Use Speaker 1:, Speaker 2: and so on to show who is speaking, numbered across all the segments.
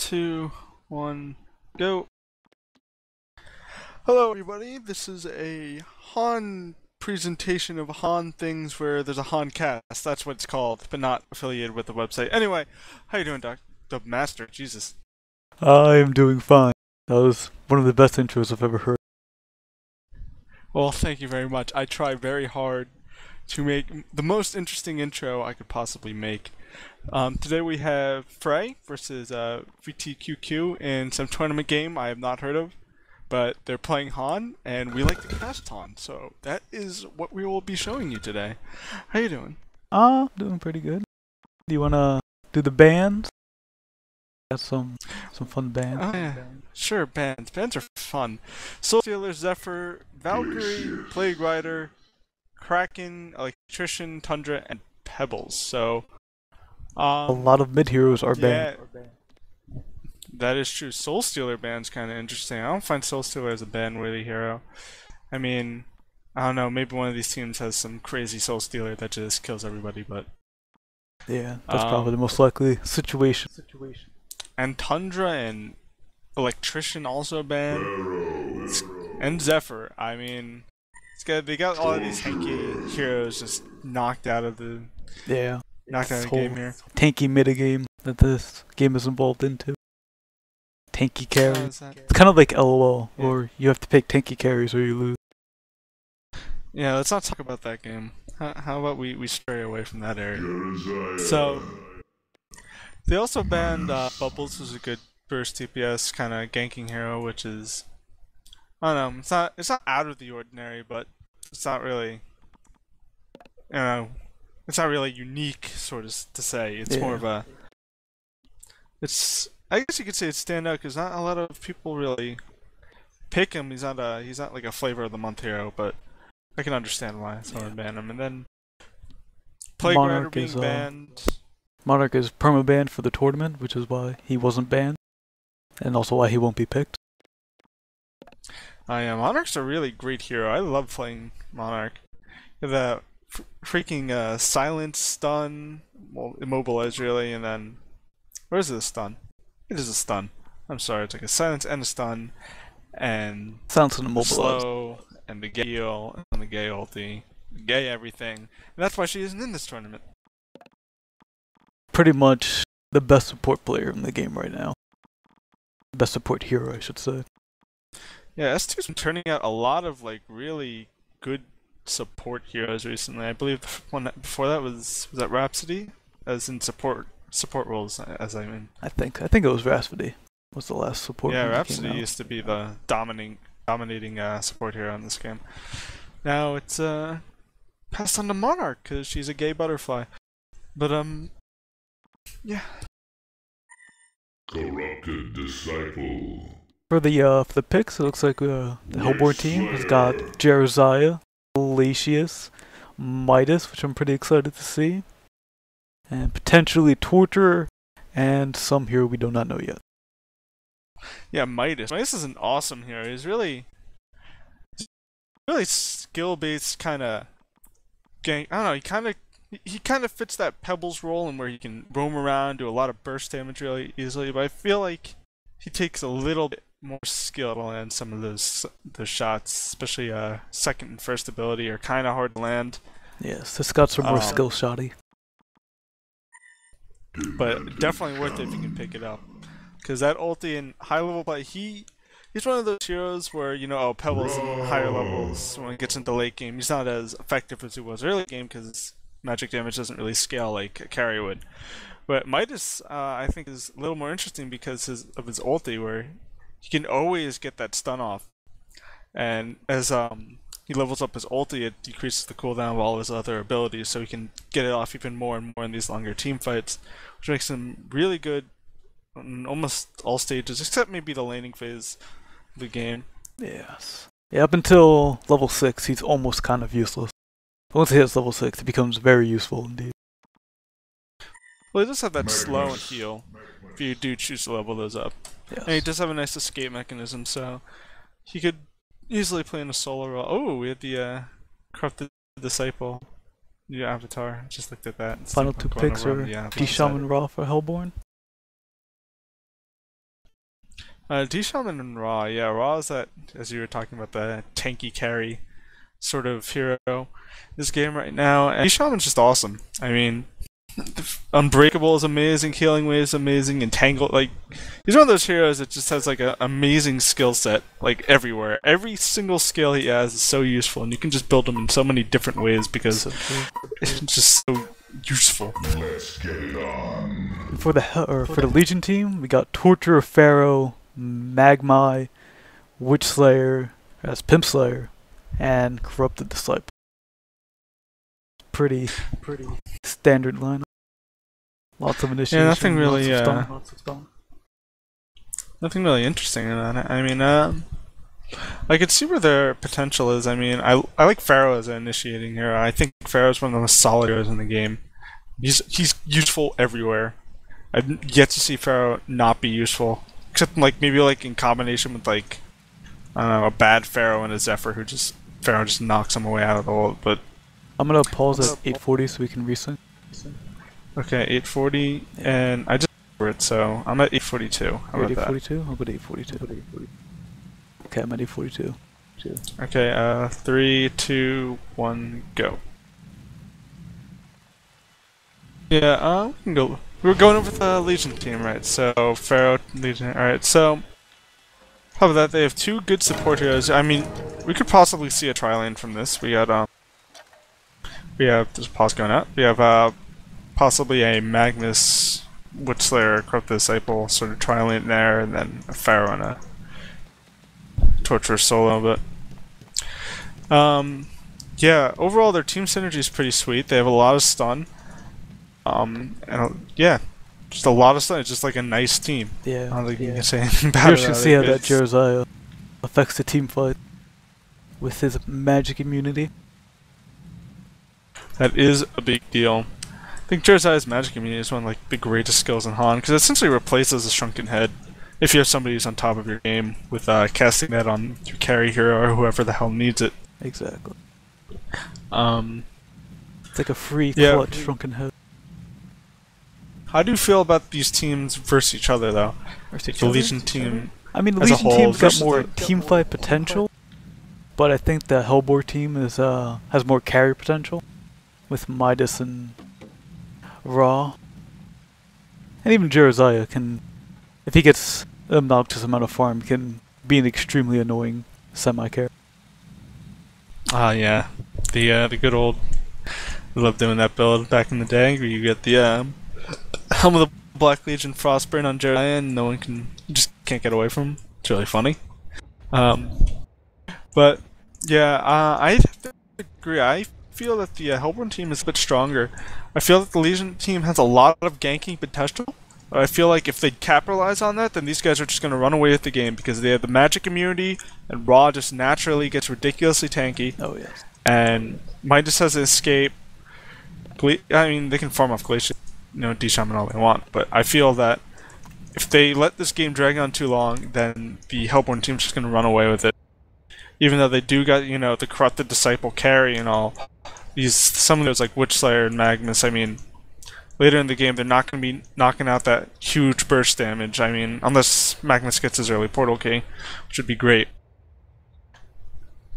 Speaker 1: 2, 1, go. Hello everybody, this is a Han presentation of Han things where there's a Han cast, that's what it's called, but not affiliated with the website. Anyway, how you doing, the Master? Jesus.
Speaker 2: I am doing fine. That was one of the best intros I've ever heard.
Speaker 1: Well, thank you very much. I try very hard to make the most interesting intro I could possibly make. Today we have Fray versus VTqq in some tournament game I have not heard of, but they're playing Han, and we like to cast Han, so that is what we will be showing you today. How you doing?
Speaker 2: Doing pretty good. Do you wanna do the bands? Got some fun bands.
Speaker 1: Oh yeah, sure. Bands. Bands are fun. Soul Stealer, Zephyr, Valkyrie, Plague Rider, Kraken, Electrician, Tundra, and Pebbles. So,
Speaker 2: a lot of mid heroes are banned.
Speaker 1: That is true. Soul Stealer band's kind of interesting. I don't find Soul Stealer as a ban-worthy hero. I mean, I don't know. Maybe one of these teams has some crazy Soul Stealer that just kills everybody, but
Speaker 2: yeah, that's probably the most likely situation.
Speaker 1: And Tundra and Electrician also banned, and Zephyr. I mean, they got all of these tanky heroes just knocked out of the game here.
Speaker 2: Tanky metagame that this game is involved into. Tanky carries. It's kind of like LOL, or you have to pick tanky carries or you lose.
Speaker 1: Yeah, let's not talk about that game. How about we stray away from that area? So, they also banned Bubbles, who's a good burst TPS kind of ganking hero, which is, I don't know, it's not out of the ordinary, but it's not really, it's not really unique, sort of to say. It's more of a, I guess you could say it's standout because not a lot of people really pick him. He's not like a flavor of the month hero, but I can understand why someone banned him. And then Plague Rider being banned.
Speaker 2: Monarch is perma-banned for the tournament, which is why he wasn't banned, and also why he won't be picked.
Speaker 1: Monarch's a really great hero. I love playing Monarch. The freaking silence, stun, well, immobilize really, and then where is it? A stun? It is a stun. I'm sorry, it's like a silence and a stun, and
Speaker 2: silence and immobilize.
Speaker 1: Slow, and the Gale, and the Gay ulti, Gay everything, and that's why she isn't in this tournament.
Speaker 2: Pretty much the best support player in the game right now. Best support hero, I should say.
Speaker 1: Yeah, S2's been turning out a lot of really good support heroes recently. I believe the one before that was that Rhapsody, as in support roles, as I mean.
Speaker 2: I think it was Rhapsody. Was the last support?
Speaker 1: Yeah, Rhapsody used to be the dominating support hero in this game. Now it's passed on to Monarch because she's a gay butterfly. But yeah.
Speaker 3: Corrupted Disciple.
Speaker 2: For the picks, it looks like the Hellborn team has got Jeremiah, Latius, Midas, which I'm pretty excited to see, and potentially Torturer, and some hero we do not know yet.
Speaker 1: Yeah, Midas. Midas is an awesome hero. He's really skill-based kind of gang. I don't know. He kind of fits that Pebbles role, and where he can roam around, do a lot of burst damage really easily. But I feel like he takes a little bit more skill to land some of those shots, especially second and first ability are kind of hard to land.
Speaker 2: Yes, this got some more skill shotty.
Speaker 1: But definitely worth it if you can pick it up, because that ulti in high level play, he's one of those heroes where Pebbles in higher levels when it gets into late game, he's not as effective as he was early game because magic damage doesn't really scale like a carry would. But Midas, I think, is a little more interesting because of his ulti, where he can always get that stun off, and as he levels up his ulti, it decreases the cooldown of all his other abilities, so he can get it off even more and more in these longer team fights, which makes him really good on almost all stages, except maybe the laning phase of the game.
Speaker 2: Yes. Yeah, up until level 6, he's almost kind of useless. Once he hits level 6, it becomes very useful indeed.
Speaker 1: Well, he does have that slow and heal, if you do choose to level those up.
Speaker 2: Yes.
Speaker 1: And he does have a nice escape mechanism, so he could easily play in a solo role. Oh, we had the Corrupted Disciple, new avatar. Just looked at that.
Speaker 2: Final two picks are D-Shaman Raw for Hellborn.
Speaker 1: D-Shaman and Raw, yeah, Raw is that, as you were talking about, the tanky carry sort of hero in this game right now, and D-Shaman's just awesome. I mean, Unbreakable is amazing, Healing Wave is amazing, Entangle, like, he's one of those heroes that just has like an amazing skill set, like everywhere. Every single skill he has is so useful, and you can just build him in so many different ways because it's just so useful.
Speaker 3: Let's get it on.
Speaker 2: For the Legion team, we got Torturer, Pharaoh, Magmai, Witch Slayer as Pimp Slayer, and Corrupted Disciple. Pretty standard lineup. Lots of initiation.
Speaker 1: Yeah, nothing really.
Speaker 2: Lots of stun.
Speaker 1: Nothing really interesting about it. I mean, I could see where their potential is. I mean, I like Pharaoh as an initiating hero. I think Pharaoh's one of the most solid heroes in the game. He's useful everywhere. I've yet to see Pharaoh not be useful, except like maybe like in combination with like I don't know, a bad Pharaoh and a Zephyr who Pharaoh just knocks him away out of the ult. But
Speaker 2: I'm gonna pause at 840 so we can reset.
Speaker 1: okay, 840, and I just for it, so I'm at 842. How about
Speaker 2: 842? I'll go to 842. Okay, I'm at 842.
Speaker 1: Okay, 3, 2, 1, go. Yeah, we can go. We're going over the Legion team, right? So Pharaoh, Legion. All right, so how about that? They have two good support heroes. I mean, we could possibly see a tri-lane from this. We have there's a pause going out. We have possibly a Magnus, Witch Slayer, Corrupted Disciple sort of tri-lane there, and then a Pharaoh and a Torturer solo. But yeah, overall their team synergy is pretty sweet. They have a lot of stun. And yeah, just a lot of stun. It's just like a nice team.
Speaker 2: Yeah.
Speaker 1: I don't think you can say anything bad about it.
Speaker 2: You can see how that Jeremiah affects the team fight with his magic immunity.
Speaker 1: That is a big deal. I think Jeremiah's magic immunity is one of like the greatest skills in Han, because it essentially replaces a shrunken head if you have somebody who's on top of your game with casting that on your carry hero or whoever the hell needs it.
Speaker 2: Exactly. It's like a free
Speaker 1: yeah.
Speaker 2: clutch shrunken head.
Speaker 1: How do you feel about these teams versus each other, though? The Legion team.
Speaker 2: I mean, the
Speaker 1: as a
Speaker 2: Legion
Speaker 1: whole
Speaker 2: team's got
Speaker 1: versus
Speaker 2: more
Speaker 1: the-
Speaker 2: team fight potential, but I think the Hellboar team is has more carry potential with Midas and Raw. And even Jeremiah can, if he gets an obnoxious amount of farm, can be an extremely annoying semi-carry.
Speaker 1: Yeah, the good old. I love doing that build back in the day, where you get the Helm of the Black Legion Frostburn on Jeremiah, and no one can, you just can't get away from him. It's really funny. But yeah, I have to agree. I feel that the Hellborn team is a bit stronger. I feel that the Legion team has a lot of ganking potential. But I feel like if they capitalize on that, then these guys are just going to run away with the game because they have the magic immunity, and Raw just naturally gets ridiculously tanky.
Speaker 2: Oh yes.
Speaker 1: And Midas has an escape. I mean, they can farm off Glacier, D-Shaman all they want, but I feel that if they let this game drag on too long, then the Hellborn team's just going to run away with it. Even though they do got, the Corrupted Disciple carry and all, some of those like Witch Slayer and Magnus, I mean, later in the game they're not going to be knocking out that huge burst damage, I mean, unless Magnus gets his early portal key, which would be great.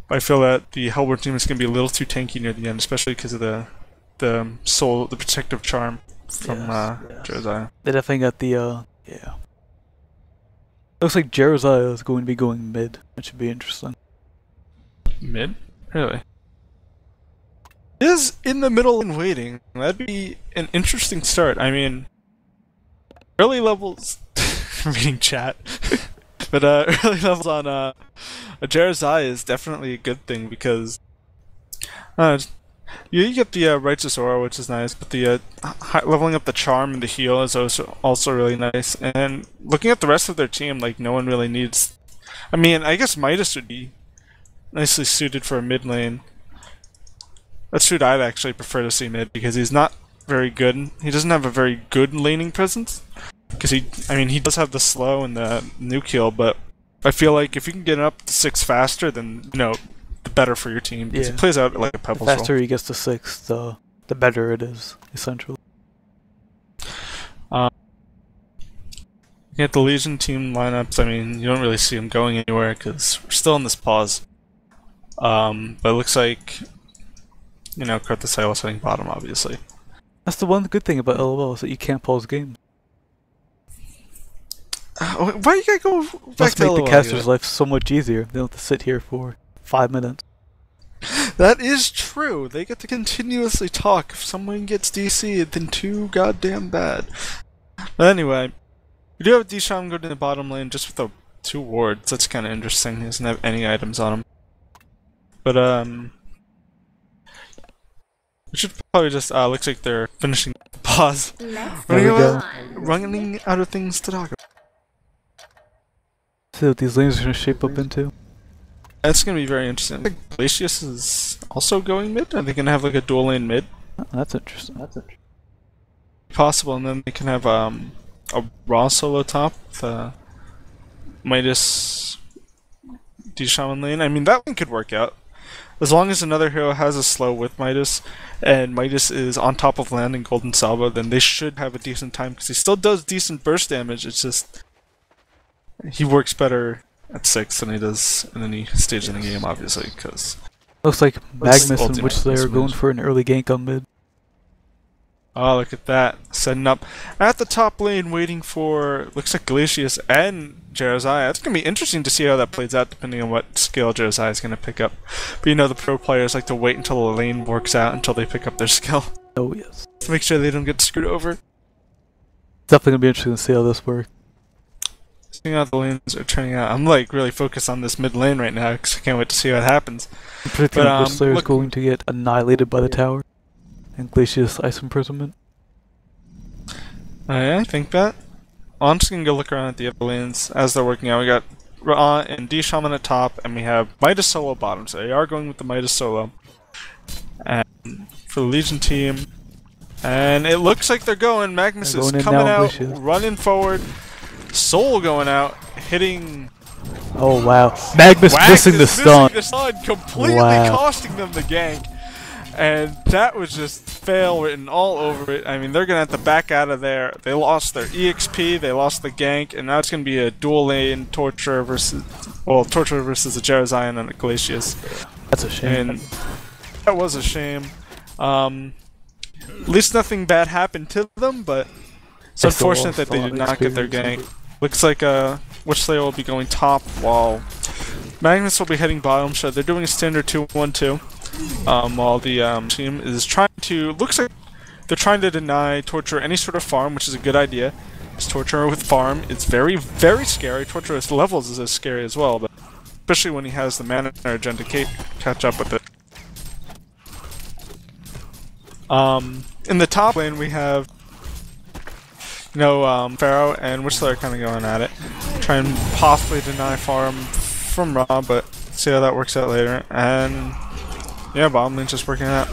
Speaker 1: I feel that the Hellborn team is going to be a little too tanky near the end, especially because of the protective charm from Jeremiah.
Speaker 2: They definitely got the yeah. Looks like Jeremiah is going to be going mid. That should be interesting.
Speaker 1: Mid? Really? Is in the middle and waiting. That'd be an interesting start. I mean, early levels. Reading chat. But early levels on Jeremiah is definitely a good thing because you get the Righteous Aura, which is nice, but the leveling up the Charm and the Heal is also really nice. And looking at the rest of their team, like, no one really needs... I mean, I guess Midas would be nicely suited for a mid lane. That's who I'd actually prefer to see mid, because he's not very good. He doesn't have a very good laning presence. Because he does have the slow and the nuke heal, but I feel like if you can get up to 6 faster, then, the better for your team. Because it plays out like a pebble.
Speaker 2: The faster he gets to 6, the better it is, essentially.
Speaker 1: You get the Legion team lineups. I mean, you don't really see them going anywhere because we're still in this pause. But it looks like, you know, Kurt the Silas hitting bottom, obviously.
Speaker 2: That's the one good thing about LOL, is that you can't pause games.
Speaker 1: Why you gotta go back
Speaker 2: Must
Speaker 1: to
Speaker 2: make
Speaker 1: LOL
Speaker 2: the caster's
Speaker 1: again?
Speaker 2: life so much easier. They don't have to sit here for 5 minutes.
Speaker 1: That is true. They get to continuously talk. If someone gets DC'd, then too goddamn bad. But anyway, we do have D-Sham go to the bottom lane just with the 2 wards. That's kind of interesting. He doesn't have any items on him. But, we should probably just, looks like they're finishing the pause. Running out of things to talk about.
Speaker 2: See what these lanes are going to shape up into.
Speaker 1: That's going to be very interesting. I think Glacius is also going mid. Are they going to have like a dual lane mid?
Speaker 2: Oh, that's interesting.
Speaker 1: Possible, and then they can have a raw solo top with Midas D-Shaman lane. I mean, that one could work out. As long as another hero has a slow with Midas, and Midas is on top of land in Golden Salvo, then they should have a decent time, because he still does decent burst damage. It's just he works better at 6 than he does in any stage in the game, obviously, because
Speaker 2: Looks like Magnus and
Speaker 1: ultimate
Speaker 2: Witchslayer are going
Speaker 1: mid.
Speaker 2: for an early gank on mid.
Speaker 1: Oh, look at that. Setting up at the top lane, waiting for, looks like Glacius and Jeremiah. It's going to be interesting to see how that plays out, depending on what skill Jeremiah is going to pick up. But you know, the pro players like to wait until the lane works out until they pick up their skill.
Speaker 2: Oh yes.
Speaker 1: To make sure they don't get screwed over.
Speaker 2: Definitely going to be interesting to see how this works.
Speaker 1: Seeing how the lanes are turning out. I'm like really focused on this mid lane right now, because I can't wait to see what happens.
Speaker 2: I'm predicting that Witchslayer is
Speaker 1: look-
Speaker 2: going to get annihilated by the tower. And Glacius ice imprisonment.
Speaker 1: Yeah, I think that. Well, I'm just gonna go look around at the other lanes as they're working out. We got Ra and D-Shaman at top, and we have Midas solo bottom. So they are going with the Midas solo. And for the Legion team, and it looks like they're going. Magnus
Speaker 2: They're
Speaker 1: is
Speaker 2: going in
Speaker 1: coming
Speaker 2: now,
Speaker 1: out,
Speaker 2: Glacius.
Speaker 1: running forward. Soul going out, hitting.
Speaker 2: Oh wow. Magnus
Speaker 1: Wax
Speaker 2: missing
Speaker 1: is
Speaker 2: the stun.
Speaker 1: the stun, completely
Speaker 2: Wow.
Speaker 1: costing them the gank. And that was just fail written all over it. I mean, they're going to have to back out of there. They lost their EXP, they lost the gank, and now it's going to be a dual lane Torture versus... Well, Torture versus a Jerazion and a Glacius.
Speaker 2: That's a shame.
Speaker 1: And that was a shame. At least nothing bad happened to them, but it's
Speaker 2: They still
Speaker 1: unfortunate that
Speaker 2: lost a
Speaker 1: they
Speaker 2: lot
Speaker 1: did
Speaker 2: of
Speaker 1: not get their
Speaker 2: experience.
Speaker 1: gank. Looks like Witchslayer will be going top, while Magnus will be heading bottom, so they're doing a standard 2-1-2. While the team is trying to... Looks like they're trying to deny Torture any sort of farm, which is a good idea. Because Torture with farm is very, very scary. Torture with levels is as scary as well, but especially when he has the mana regen to catch up with it. In the top lane we have, you know, Pharaoh and Witchslayer kind of going at it. Try and possibly deny farm from Ra, but see how that works out later. And yeah, bottom lane's just working out.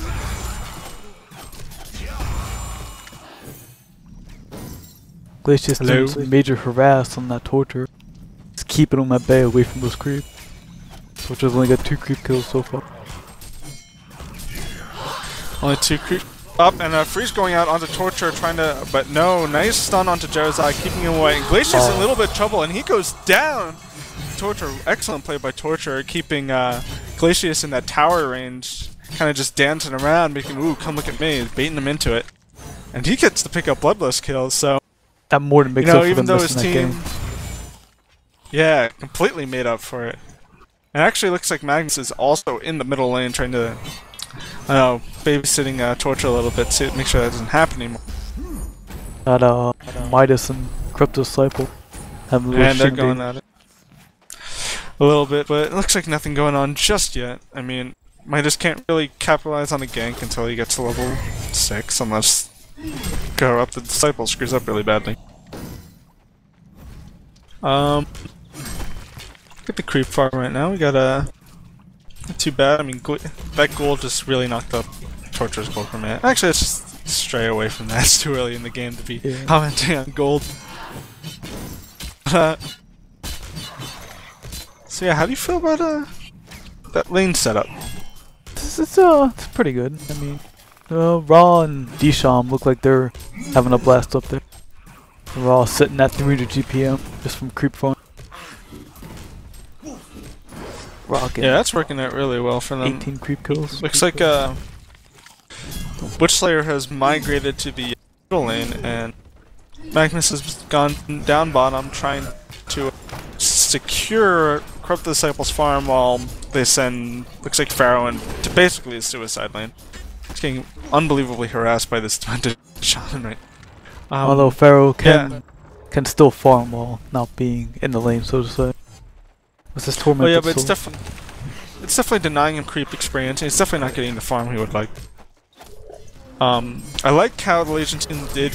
Speaker 2: Glacius
Speaker 1: Hello?
Speaker 2: doing some major harass on that Torture. It's keeping him at bay away from those creep. Torture's only got 2 creep kills so far.
Speaker 1: Only 2 creep up, and Freeze going out onto Torture, trying to, but no, nice stun onto Jerazai, keeping him away. And Glacius in a little bit of trouble, and he goes down. Torture, excellent play by Torture, keeping Glacius in that tower range, kind of just dancing around, making, ooh, come look at me, baiting him into it. And he gets to pick up Bloodlust kills, so,
Speaker 2: That more than makes
Speaker 1: you know,
Speaker 2: up for
Speaker 1: even
Speaker 2: them
Speaker 1: though his
Speaker 2: missing that
Speaker 1: team,
Speaker 2: game.
Speaker 1: yeah, completely made up for it. And actually looks like Magnus is also in the middle lane trying to, I don't know, babysitting Torture a little bit to make sure that doesn't happen anymore.
Speaker 2: Got Midas and Cryptoscyple having a little
Speaker 1: And they're
Speaker 2: shindig.
Speaker 1: going at it a little bit, but it looks like nothing going on just yet. I mean, Midas can't really capitalize on a gank until he gets to level 6, unless Go Up the Disciple screws up really badly. Get the creep farm right now. We got not too bad. I mean, that gold just really knocked up Torture's gold from it. Actually, let's just stray away from that. It's too early in the game to be commenting on gold. So yeah, how do you feel about that lane setup?
Speaker 2: It's pretty good. I mean, Ra and Disham look like they're having a blast up there. We're all sitting at 300 GPM just from creep farm. Rocking.
Speaker 1: Yeah, that's working out really well for them.
Speaker 2: 18 creep kills.
Speaker 1: Looks like Witchslayer has migrated to the middle lane, and Magnus has gone down bottom trying to secure Corrupt the Disciples farm while they send, looks like, Pharaoh into basically a suicide lane. He's getting unbelievably harassed by this demented shaman right.
Speaker 2: Although Pharaoh can still farm while not being in the lane, so to say. What's this torment?
Speaker 1: Oh yeah, but it's definitely denying him creep experience, and he's definitely not getting the farm he would like. I like how the Legion team did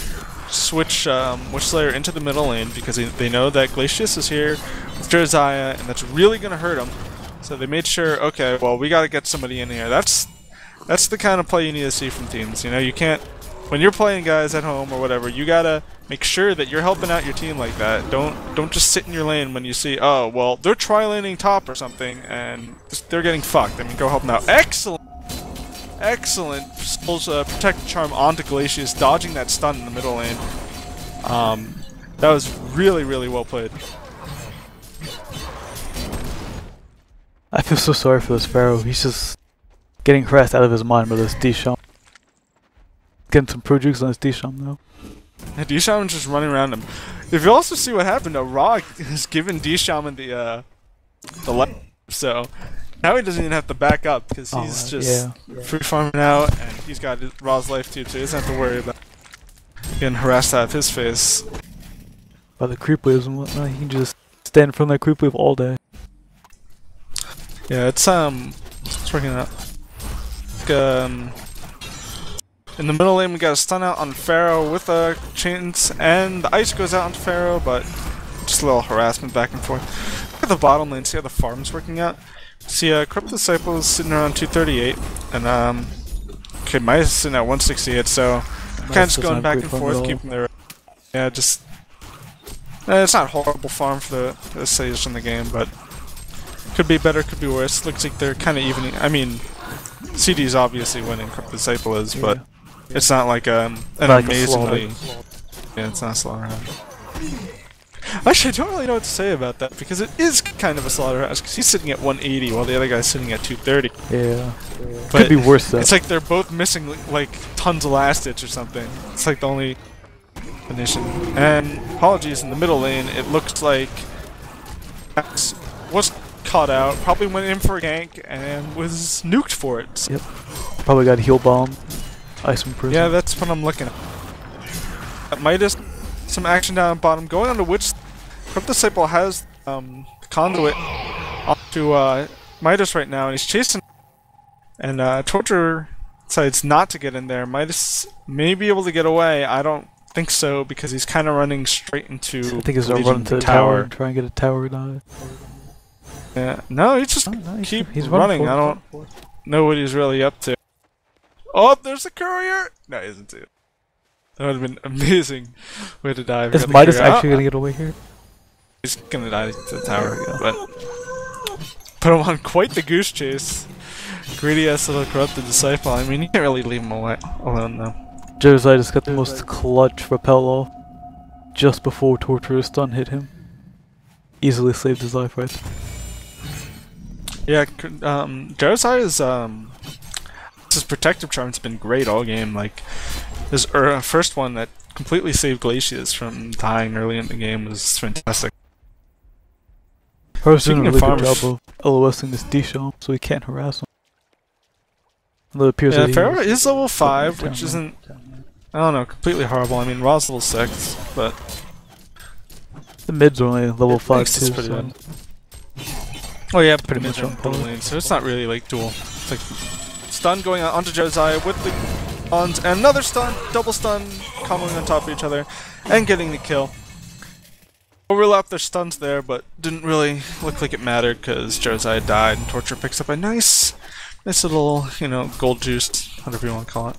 Speaker 1: switch Witchslayer into the middle lane because they know that Glacius is here with Josiah, and that's really going to hurt him. So they made sure, okay, well, we got to get somebody in here. That's the kind of play you need to see from teams. You know, you can't, when you're playing guys at home or whatever, you got to make sure that you're helping out your team like that. Don't just sit in your lane when you see, oh, well, they're tri-laning top or something, and they're getting fucked. I mean, go help them out. Excellent! Excellent Protect Charm onto Glacius, dodging that stun in the middle lane. That was really, really well played.
Speaker 2: I feel so sorry for this Pharaoh. He's just getting harassed out of his mind by this D-Sham. Getting some pro jukes on this D-Sham now.
Speaker 1: Yeah, D-Shaman just running around him. If you also see what happened, Ra has given D-Shaman the left, so now he doesn't even have to back up because he's just free farming out, and he's got Ra's life too, so he doesn't have to worry about getting harassed out of his face.
Speaker 2: By the creep waves and whatnot, he can just stand in front of that creep wave all day.
Speaker 1: Yeah, it's working out. In the middle lane, we got a stun out on Pharaoh with a chance, and the ice goes out on Pharaoh, but just a little harassment back and forth. Look at the bottom lane, see how the farm's working out? See, Corrupt Disciples sitting around 238, and okay, Midas is sitting at 168, so kind of just going back and forth, keeping their, yeah, just, it's not a horrible farm for the Sage in the game, but could be better, could be worse. Looks like they're kind of evening. I mean, CD's obviously winning, Corrupt Disciple is, but it's not like an amazingly, yeah, it's not a slaughterhouse. Actually, I don't really know what to say about that, because it is kind of a slaughterhouse, because he's sitting at 180 while the other guy's sitting at 230.
Speaker 2: Yeah.
Speaker 1: But
Speaker 2: could be worse though.
Speaker 1: It's like they're both missing like tons of last hits or something. It's like the only definition. And apologies, in the middle lane, it looks like Max was caught out, probably went in for a gank, and was nuked for it.
Speaker 2: Yep. Probably got a heal bomb. Ice Prison.
Speaker 1: Yeah, that's what I'm looking at. Midas, some action down bottom, going on to which Corrupt Disciple has conduit onto Midas right now, and he's chasing. And Torture decides not to get in there. Midas may be able to get away. I don't think so, because he's kind of running straight into.
Speaker 2: I think he's gonna run to the tower and try and get a tower die.
Speaker 1: Yeah, no, he's just he's running. I don't know what he's really up to. Oh, there's a courier! No, he isn't it. That would have been amazing way to die.
Speaker 2: Is Midas actually gonna get away here?
Speaker 1: He's gonna die to the tower, but put him on quite the goose chase. Greedy ass little Corrupted Disciple. I mean, you can't really leave him alone though.
Speaker 2: Josiah just got the most clutch repel off just before Torturer's stun hit him. Easily saved his life right there.
Speaker 1: Yeah, Josiah's his protective charm's been great all game. Like his first one that completely saved Glacius from dying early in the game was fantastic.
Speaker 2: Pharaoh's doing a really good job of LOSing this D-Sham so he can't harass him. Although it appears that
Speaker 1: Pharaoh is level 5, which isn't, I don't know, completely horrible. I mean, Ra's level 6, but
Speaker 2: the mid's are only level 5 too.
Speaker 1: Pretty good. Oh yeah, pretty much on the lane, so it's not really like dual. It's like stun going onto Josiah with the stuns, and another stun, double stun, comboing on top of each other, and getting the kill. Overlap their stuns there, but didn't really look like it mattered because Josiah died, and Torture picks up a nice little, you know, gold juice, whatever you want to call it.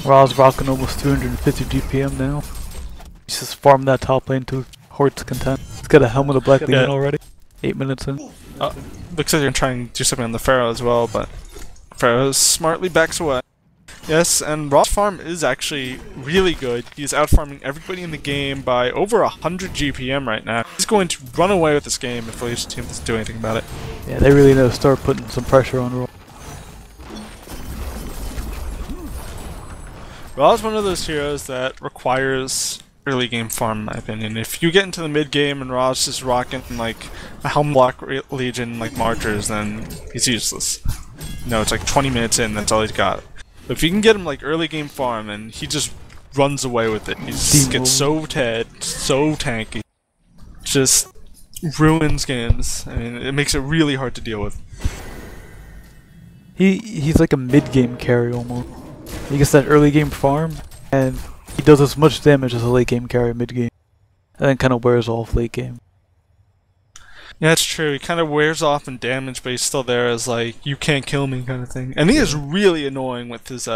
Speaker 2: Ra's rocking almost 250 GPM now. He's just farmed that top lane to heart's content. He's got a helmet of Black Legion already. 8 minutes in.
Speaker 1: Looks like they're trying to do something on the Pharaoh as well, but Pharaoh smartly backs away. Yes, and Raw's farm is actually really good. He's outfarming everybody in the game by over 100 GPM right now. He's going to run away with this game if the Legion team doesn't do anything about it.
Speaker 2: Yeah, they really need to start putting some pressure on Raw.
Speaker 1: Raw's one of those heroes that requires early game farm, in my opinion. If you get into the mid game and Raw's just rocking like a helm block Legion like Marchers, then he's useless. No, it's like 20 minutes in, that's all he's got. But if you can get him like early game farm, and he just runs away with it. He just gets so dead, so tanky. Just ruins games. I mean, it makes it really hard to deal with.
Speaker 2: He's like a mid-game carry almost. He gets that early game farm, and he does as much damage as a late game carry mid-game. And then kind of wears off late game.
Speaker 1: Yeah, it's true. He kind of wears off in damage, but he's still there as like, you can't kill me kind of thing. And he is really annoying with his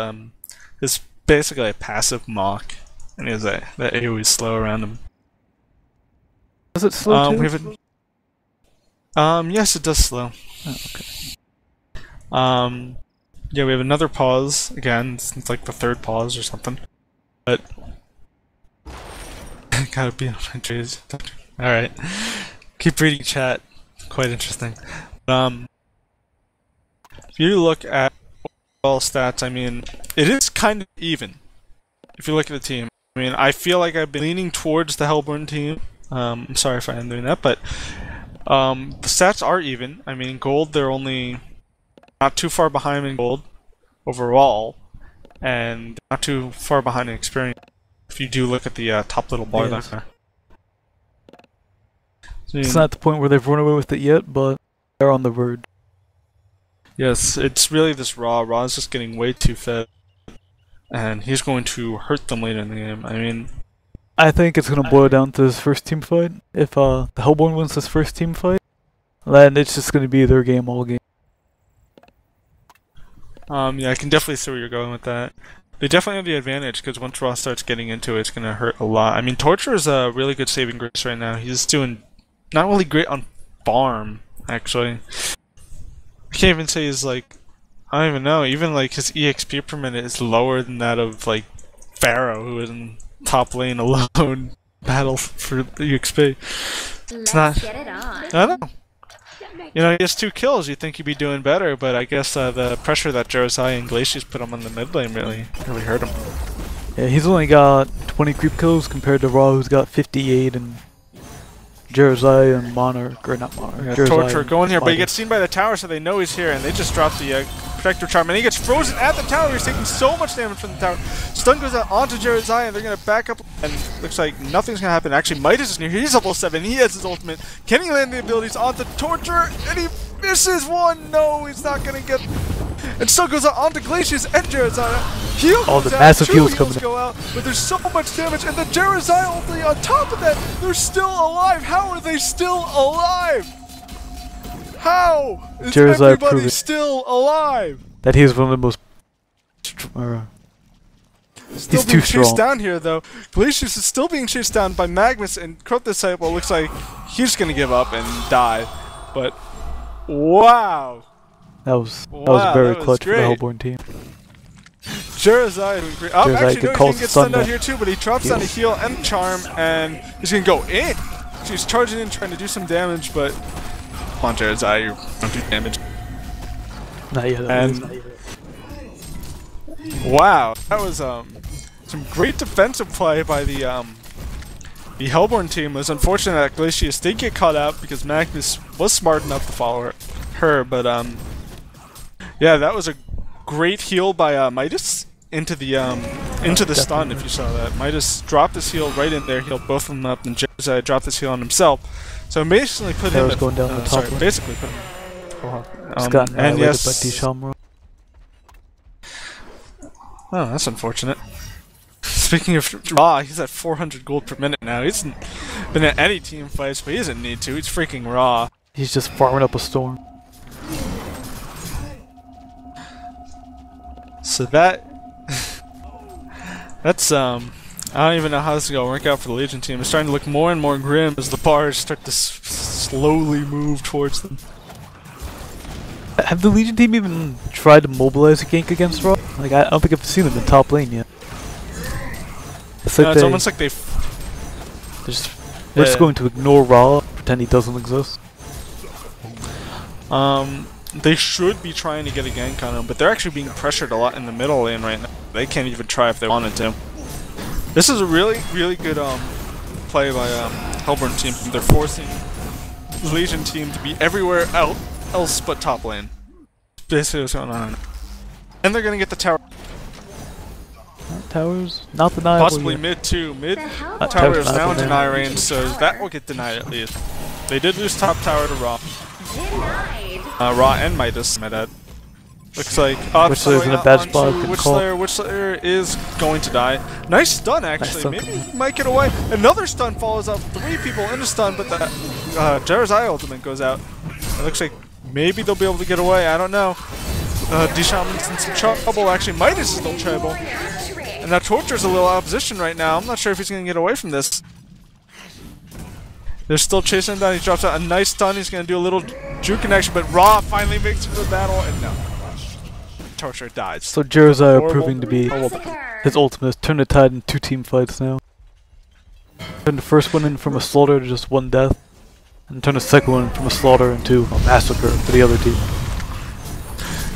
Speaker 1: basically a passive mock. And he has that AoE slow around him.
Speaker 2: Does it slow too?
Speaker 1: Yes, it does slow.
Speaker 2: Oh, okay.
Speaker 1: Yeah, we have another pause. Again, it's like the third pause or something. But gotta be on my trees. Alright. Keep reading chat. Quite interesting. If you look at all stats, I mean, it is kind of even. If you look at the team. I mean, I feel like I've been leaning towards the Hellborn team. I'm sorry if I am doing that, but the stats are even. I mean, in gold, they're only not too far behind in gold overall, and not too far behind in experience. If you do look at the top little bar there.
Speaker 2: It's not the point where they've run away with it yet, but they're on the verge.
Speaker 1: Yes, it's really this Raw. Raw is just getting way too fed, and he's going to hurt them later in the game. I mean,
Speaker 2: I think it's going to boil down to this first team fight. If the Hellborn wins this first team fight, then it's just going to be their game all game.
Speaker 1: Yeah, I can definitely see where you're going with that. They definitely have the advantage, because once Raw starts getting into it, it's going to hurt a lot. I mean, Torture is a really good saving grace right now. He's doing not really great on farm, actually. I can't even say he's like, I don't even know, even like his EXP per minute is lower than that of like Pharaoh, who is in top lane alone battle for the EXP. It's not,
Speaker 4: Get it on.
Speaker 1: I don't know. You know, he has 2 kills, you'd think he'd be doing better, but I guess the pressure that Jeremiah and Glacius put him on the mid lane really hurt him.
Speaker 2: Yeah, he's only got 20 creep kills compared to Raw, who's got 58, and Jeremiah and Monarch, or not Monarch.
Speaker 1: Yeah, Torture going here, but he gets seen by the tower, so they know he's here, and they just drop the Protector Charm, and he gets frozen at the tower. He's taking so much damage from the tower. Stun goes out onto Jeremiah, and they're going to back up, and looks like nothing's going to happen. Actually, Midas is near. He's level 7. He has his ultimate. Can he land the abilities onto Torture? And he misses one. No, he's not going to get... It still goes out onto Glacius and Jeremiah. Heal
Speaker 2: all
Speaker 1: goes
Speaker 2: the
Speaker 1: out,
Speaker 2: massive
Speaker 1: 2
Speaker 2: heals
Speaker 1: heals
Speaker 2: coming
Speaker 1: go out, but there's so much damage, and the Jeremiah ultimately on top of that, they're still alive. How are they still alive? How is everybody still alive?
Speaker 2: That he is one of the most... he's too strong.
Speaker 1: Chased down here, though. Glacius is still being chased down by Magnus, and Krothisable looks like he's going to give up and die. But, wow.
Speaker 2: That was very clutch for the Hellborn team.
Speaker 1: Jeremiah doing great. Oh, actually, no, he can get stunned out
Speaker 2: here
Speaker 1: too, but he drops down a heal and charm, and he's going to go in. He's charging in, trying to do some damage, but... Come on, Jeremiah, you don't do damage.
Speaker 2: Not yet.
Speaker 1: And wow, that was some great defensive play by the Hellborn team. It was unfortunate that Glacius did get caught out because Magnus was smart enough to follow her, but yeah, that was a great heal by Midas into the stun. If you saw that, Midas dropped his heal right in there, healed both of them up, and Jeremiah dropped his heal on himself. So basically put him
Speaker 2: going down the top.
Speaker 1: Basically put him.
Speaker 2: He's gotten
Speaker 1: and yes,
Speaker 2: by Dishamro.
Speaker 1: Oh, that's unfortunate. Speaking of Raw, he's at 400 gold per minute now. He hasn't been at any team fights, but he doesn't need to. He's freaking Raw.
Speaker 2: He's just farming up a storm.
Speaker 1: So that's I don't even know how this is going to work out for the Legion team. It's starting to look more and more grim as the bars start to slowly move towards them.
Speaker 2: Have the Legion team even tried to mobilize a gank against Raw? Like, I don't think I've seen them in top lane yet. It's like
Speaker 1: it's almost like
Speaker 2: they're just going to ignore Raw, pretend he doesn't exist.
Speaker 1: They should be trying to get a gank on him, but they're actually being pressured a lot in the middle lane right now. They can't even try if they wanted to. This is a really, really good play by Hellborn team. They're forcing the Legion team to be everywhere else but top lane. Basically what's going on. And they're gonna get the tower.
Speaker 2: Towers not deniable.
Speaker 1: Possibly
Speaker 2: yet.
Speaker 1: mid too. Mid
Speaker 2: Tower's
Speaker 1: tower is
Speaker 2: not
Speaker 1: now in
Speaker 2: deniable.
Speaker 1: deny range, so that will get denied at least. They did lose top tower to Raw. Raw and Midas, my dad. Looks like
Speaker 2: Witchslayer's in a bad spot. Good call.
Speaker 1: Witchslayer is going to die. Nice stun actually.
Speaker 2: Nice stun.
Speaker 1: Maybe he might get away. Another stun follows up. 3 people in a stun, but the Jeremiah ultimate goes out. It looks like maybe they'll be able to get away. I don't know. D-Shaman's in some trouble. Actually, Midas is still trouble. And now Torture's a little out of position right now. I'm not sure if he's going to get away from this. They're still chasing him down. He drops out a nice stun. He's going to do a little juke connection, but Ra finally makes it to the battle, and no. Torture dies.
Speaker 2: So Jeremiah
Speaker 1: Horrible.
Speaker 2: proving to be his ultimate. Turn the tide in 2 team fights now. Turn the first one in from a slaughter to just 1 death, and turn the second one from a slaughter into a massacre for the other team.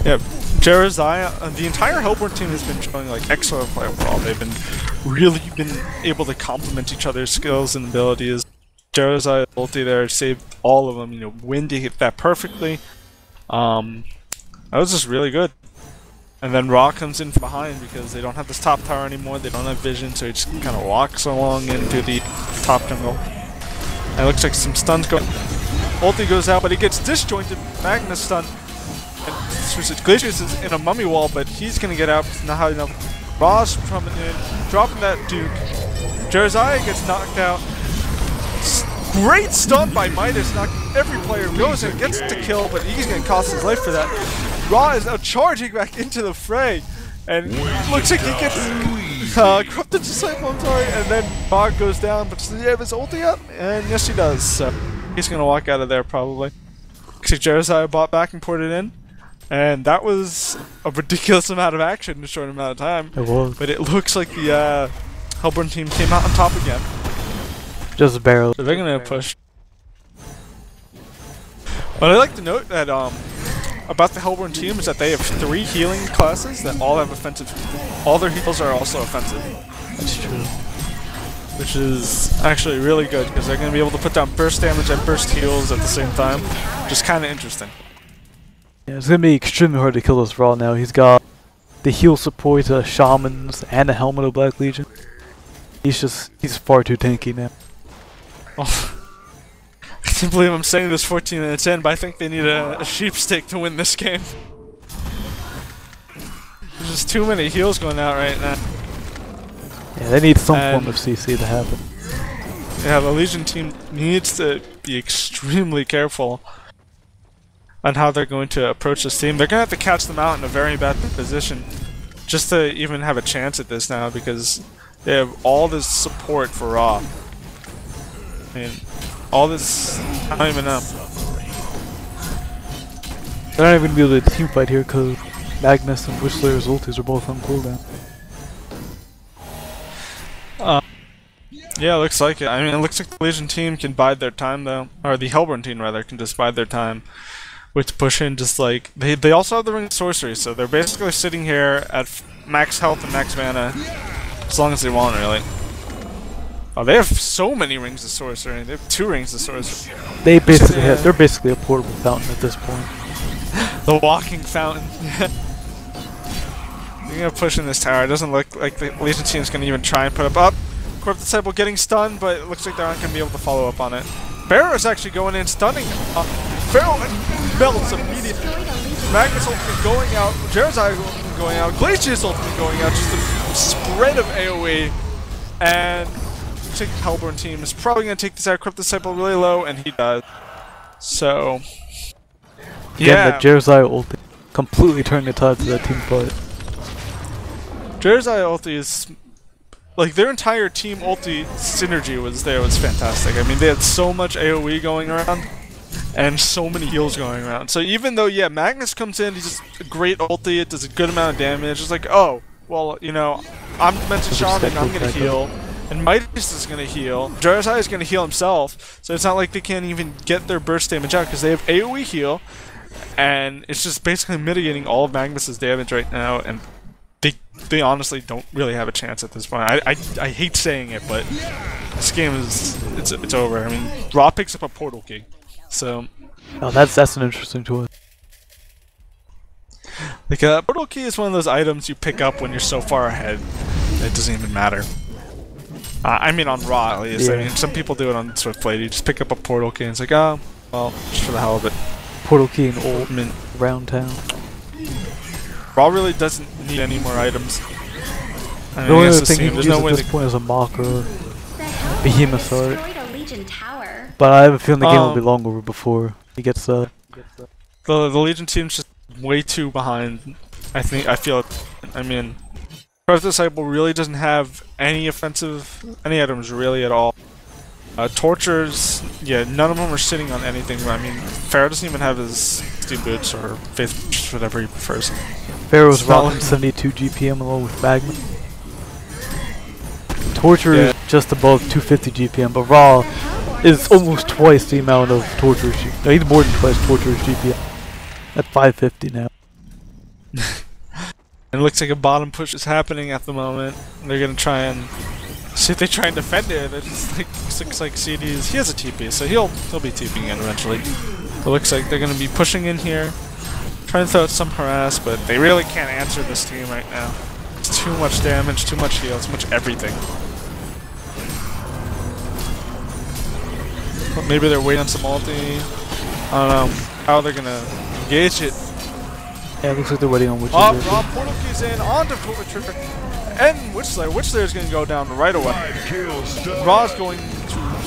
Speaker 1: Yeah, Jeremiah, the entire Hellborn team has been showing like excellent play overall. They've been really able to complement each other's skills and abilities. Jeremiah's ulti there saved all of them. You know, Windy hit that perfectly. That was just really good. And then Raw comes in from behind because they don't have this top tower anymore. They don't have vision, so he just kind of walks along into the top jungle. And it looks like some stuns go. Ulti goes out, but he gets disjointed. Magnus stun. Glacius is in a mummy wall, but he's gonna get out. Now, Raw's coming in, dropping that Duke. Jeremiah gets knocked out. Great stun by Midas, knocking every player. Goes and gets the kill, but he's gonna cost his life for that. Raw is now charging back into the fray, and looks like he gets corrupted disciple. I'm sorry, and then Raw goes down, but does he have his ulti up? And yes, he does. So he's gonna walk out of there probably. Looks like Jeremiah bought back and poured it in. And that was a ridiculous amount of action in a short amount of time.
Speaker 2: It was.
Speaker 1: But it looks like the Hellborn team came out on top again.
Speaker 2: Just barely.
Speaker 1: So they're gonna push. But I'd like to note that about the Hellborn team is that they have 3 healing classes that all have offensive. All their heals are also offensive.
Speaker 2: That's true.
Speaker 1: Which is actually really good because they're gonna be able to put down burst damage and burst heals at the same time. Just kind of interesting.
Speaker 2: Yeah, it's gonna be extremely hard to kill this Raw now. He's got the heal support, shamans, and a helmet of Black Legion. He's far too tanky now.
Speaker 1: Oh. I can't believe I'm saying this 14 minutes in, but I think they need a sheepstick to win this game. There's just too many heals going out right now.
Speaker 2: Yeah, they need some form of CC to happen.
Speaker 1: Yeah, the Legion team needs to be extremely careful on how they're going to approach this team. They're going to have to catch them out in a very bad position just to even have a chance at this now because they have all this support for Raw. I mean, all this, I don't even know.
Speaker 2: They're not even gonna be able to team fight here because Magnus and Witchslayer's ultis are both on cooldown.
Speaker 1: Yeah, it looks like it. I mean, it looks like the Legion team can bide their time though, or the Hellborn team rather can just bide their time with push in. Just like they also have the Ring of Sorcery, so they're basically sitting here at max health and max mana as long as they want, really. Oh, they have so many Rings of Sorcery. They have 2 Rings of Sorcery.
Speaker 2: They're basically a portable fountain at this point.
Speaker 1: The walking fountain. You're gonna push in this tower. It doesn't look like the Legion team is gonna even try and put up. Corrupt Disciple getting stunned, but it looks like they aren't gonna be able to follow up on it. Pharaoh's actually going in, stunning. Pharaoh melts immediately. Magnus ultimate going out. Jeremiah ultimate going out. Glacius ultimate going out. Just a spread of AoE. And the Hellborn team is probably going to take this out. Corrupt Disciple really low, and he does. So,
Speaker 2: yeah. That Jeremiah ulti completely turned the tide to that team fight.
Speaker 1: Jeremiah ulti is like their entire team ulti synergy was fantastic. I mean, they had so much AoE going around, and so many heals going around. So even though, yeah, Magnus comes in, he's just a great ulti, it does a good amount of damage. It's like, oh, well, you know, I'm Demented Shaman, I'm gonna heal, and Midas is gonna heal. Jarazai is gonna heal himself, so it's not like they can't even get their burst damage out because they have AoE heal, and it's just basically mitigating all of Magnus's damage right now, and they honestly don't really have a chance at this point. I hate saying it, but this game is it's over. I mean, Ra picks up a portal key, so
Speaker 2: oh, that's an interesting choice.
Speaker 1: Like a portal key is one of those items you pick up when you're so far ahead that it doesn't even matter. I mean on Ra at least.
Speaker 2: Yeah.
Speaker 1: I mean some people do it on Swiftblade. You just pick up a portal key and it's like, oh, well, just for the hell of it.
Speaker 2: Portal key and ultimate round town.
Speaker 1: Ra really doesn't need any more items. I mean,
Speaker 2: The only other
Speaker 1: there's
Speaker 2: thing he can use at this point is a Mocker, Behemoth Art. But I have a feeling the game will be long over before he gets
Speaker 1: the Legion team's just way too behind. I feel. I mean, Cross Disciple really doesn't have any items really at all. Tortures, yeah, none of them are sitting on anything. I mean, Pharaoh doesn't even have his Steam Boots or Faith Boots, whatever he prefers.
Speaker 2: Pharaoh's rocking 72 GPM along with Magma. Torture is just above 250 GPM, but Ra is almost twice the amount of Torture's GPM. No, he's more than twice Torture's GPM. At 550 now.
Speaker 1: And it looks like a bottom push is happening at the moment. They're gonna try and see if they try and defend it. It looks like CD's. He has a TP, so he'll be TPing in eventually. It looks like they're gonna be pushing in here, trying to throw out some harass, but they really can't answer this team right now. It's too much damage, too much heal, too much everything. But maybe they're waiting on some ulti. I don't know how they're gonna engage it.
Speaker 2: Yeah, it looks like they're waiting on Witcher.
Speaker 1: Raw portal keys in onto Witcher, and Witchslayer. Witchslayer's gonna go down right away. Raw's going to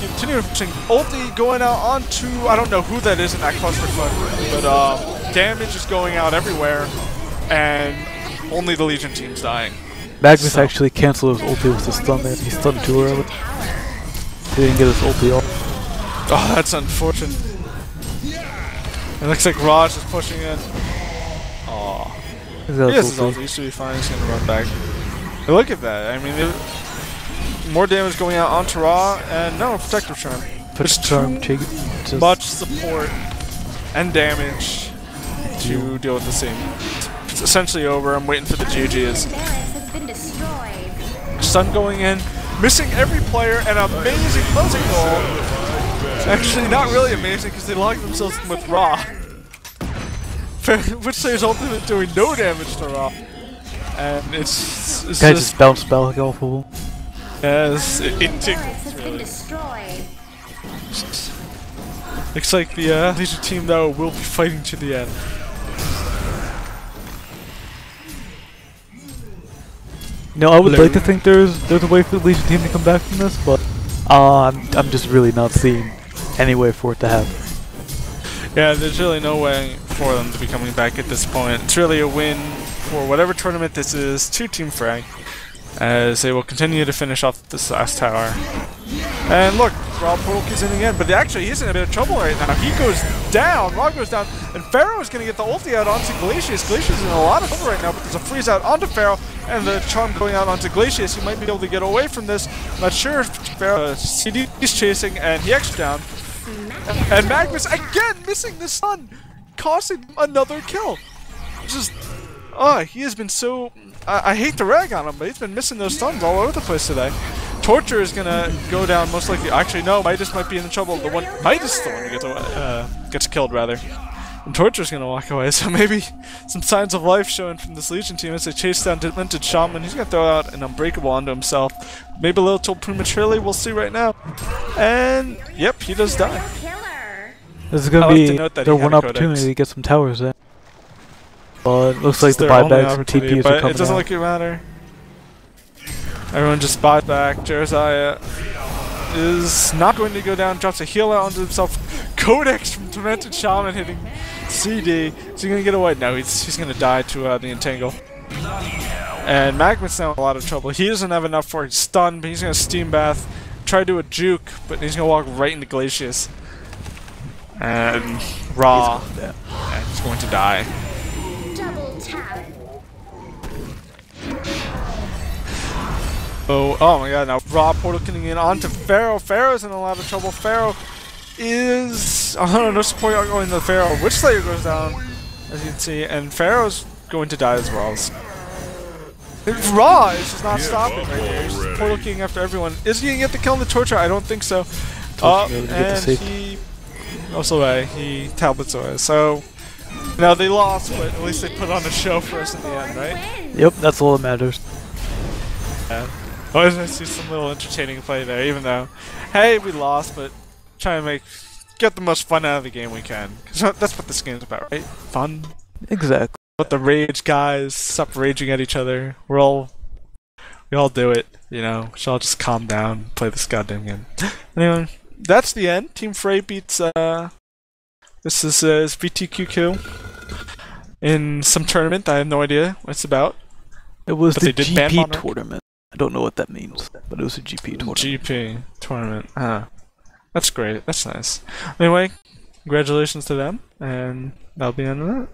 Speaker 1: continue pushing ulti, going out onto I don't know who that is in that clusterfuck, but damage is going out everywhere, and only the Legion team's dying.
Speaker 2: Magnus actually canceled his ulti with the stun there. He stunned too early. He didn't get his ulti off.
Speaker 1: Oh, that's unfortunate. It looks like Raj is pushing in. Aw. He has his ulti, he should be fine, he's gonna run back. But look at that, I mean, more damage going out onto Ra, and no, Protective Charm. Much support and damage to deal with the same. It's essentially over, I'm waiting for the GG's. Stun going in, missing every player, and an amazing closing goal. Actually, not really amazing because they locked themselves in with Ra. Witchslayer's ultimate doing no damage to Ra. And it's
Speaker 2: guy just bounced back off of him.
Speaker 1: Yes, it tickles, really. Looks like the Legion team, though, will be fighting to the end.
Speaker 2: No, I would like to think there's a way for the Legion team to come back from this, but I'm just really not seeing any way for it to happen.
Speaker 1: Yeah, there's really no way for them to be coming back at this point. It's really a win for whatever tournament this is to Team Fray, as they will continue to finish off this last tower. And look, Ra portal keys in again, but actually he's in a bit of trouble right now. He goes down, Ra goes down, and Pharaoh is going to get the ulti out onto Glacius. Glacius is in a lot of trouble right now, but there's a freeze out onto Pharaoh, and the charm going out onto Glacius. He might be able to get away from this. I'm not sure if Pharaoh CD's chasing, and he X'd down. And Magnus again missing the stun, costing another kill. Just, he has been so. I hate to rag on him, but he's been missing those stuns all over the place today. Torture is gonna go down most likely. Actually, no, Midas might be in trouble. Midas is the one who gets killed rather. And Torture's gonna walk away. So maybe some signs of life showing from this Legion team as they chase down Demented Shaman. He's gonna throw out an Unbreakable onto himself. Maybe a little too prematurely. We'll see right now. And yep, he does die.
Speaker 2: This is gonna be their one opportunity to get some towers in. But it looks like the buybacks from TPs are coming
Speaker 1: it doesn't
Speaker 2: out.
Speaker 1: look like it matter. Everyone just buys back. Jarazai is not going to go down. Drops a heal out onto himself. Codex from Demented Shaman hitting CD. Is he going to get away? No, he's going to die to the Entangle. And Magma's now in a lot of trouble. He doesn't have enough for his stun, but he's going to Steam Bath. Try to do a juke, but he's going to walk right into Glacius. And Raw,
Speaker 2: He's going down.
Speaker 1: and he's going to die.
Speaker 4: Double tap.
Speaker 1: Oh my god, now Raw portal getting in onto Pharaoh. Pharaoh's in a lot of trouble. Pharaoh is... Oh, no support going to Pharaoh. Witch Slayer goes down, as you can see, and Pharaoh's going to die as well. Raw is just not stopping right here. He's just portal kicking after everyone. Is he going to get the kill on the Torture? I don't think so. And he... Also away. He tablets away. So, now they lost, but at least they put on a show for us in the end, right?
Speaker 2: Yep, that's all that matters.
Speaker 1: Yeah. Always nice to see some little entertaining play there, even though, hey, we lost, but try to get the most fun out of the game we can. 'Cause that's what this game's about, right? Fun.
Speaker 2: Exactly.
Speaker 1: Let the rage guys stop raging at each other. We all do it, you know. We should all just calm down and play this goddamn game. Anyway, that's the end. Team Fray beats, this is VTqq in some tournament. I have no idea what it's about.
Speaker 2: It was
Speaker 1: But
Speaker 2: the
Speaker 1: they did ban
Speaker 2: GP
Speaker 1: Monarch.
Speaker 2: tournament. I don't know what that means, but it was a GP tournament.
Speaker 1: GP tournament. That's great. That's nice. Anyway, congratulations to them, and that'll be the end of that.